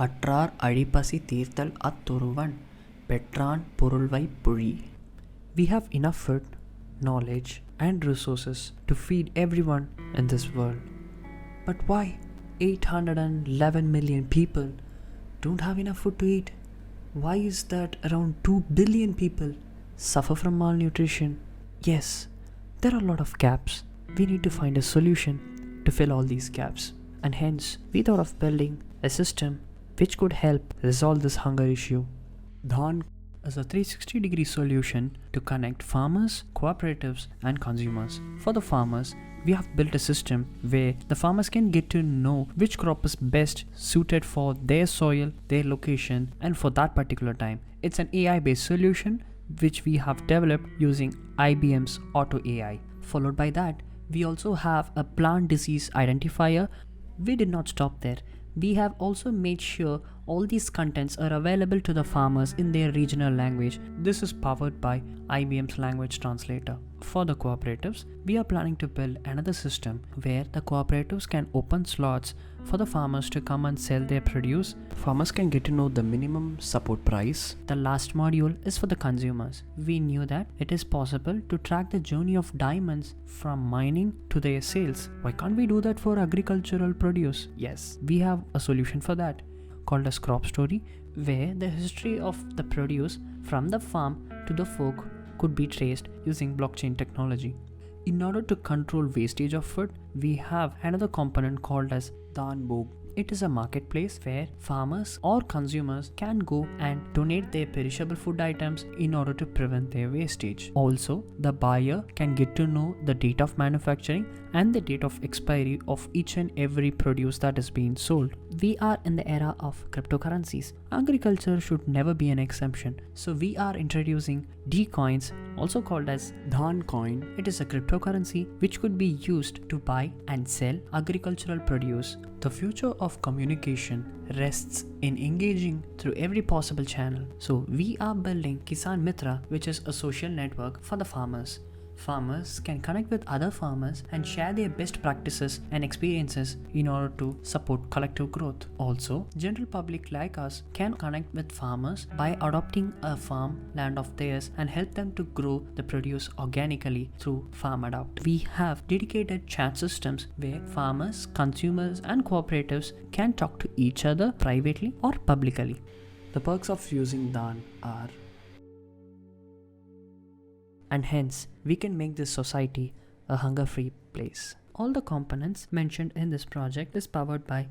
அற்றார் அழிப்பசி தீர்த்தல் அத்தொருவன் பெற்றான் பொருள்வை புழி. We have enough food, knowledge, and resources to feed everyone in this world. But why 811 million people don't have enough food to eat? Why is that around 2 billion people suffer from malnutrition? Yes, there are a lot of gaps. We need to find a solution to fill all these gaps. And hence, we thought of building a system which could help resolve this hunger issue. Dhan is a 360-degree solution to connect farmers, cooperatives, and consumers. For the farmers, we have built a system where the farmers can get to know which crop is best suited for their soil, their location, and for that particular time. It's an AI-based solution which we have developed using IBM's Auto AI. Followed by that, we also have a plant disease identifier. We did not stop there. We have also made sure all these contents are available to the farmers in their regional language. This is powered by IBM's language translator. For the cooperatives, we are planning to build another system where the cooperatives can open slots for the farmers to come and sell their produce. Farmers can get to know the minimum support price. The last module is for the consumers. We knew that it is possible to track the journey of diamonds from mining to their sales. Why can't we do that for agricultural produce? Yes, we have a solution for that called as Crop Story, where the history of the produce from the farm to the fork could be traced using blockchain technology. In order to control wastage of food, we have another component called as Dhan Bhog. It is a marketplace where farmers or consumers can go and donate their perishable food items in order to prevent their wastage. Also, the buyer can get to know the date of manufacturing and the date of expiry of each and every produce that is being sold. We are in the era of cryptocurrencies. Agriculture should never be an exemption. So we are introducing D-Coins, also called as Dhan Coin. It is a cryptocurrency which could be used to buy and sell agricultural produce. The future of communication rests in engaging through every possible channel. So we are building Kisan Mitra, which is a social network for the farmers. Farmers can connect with other farmers and share their best practices and experiences in order to support collective growth. Also, general public like us can connect with farmers by adopting a farm land of theirs and help them to grow the produce organically through Farm Adopt. We have dedicated chat systems where farmers, consumers, and cooperatives can talk to each other privately or publicly. The perks of using Dhan are, and hence we can make this society a hunger-free place. All the components mentioned in this project is powered by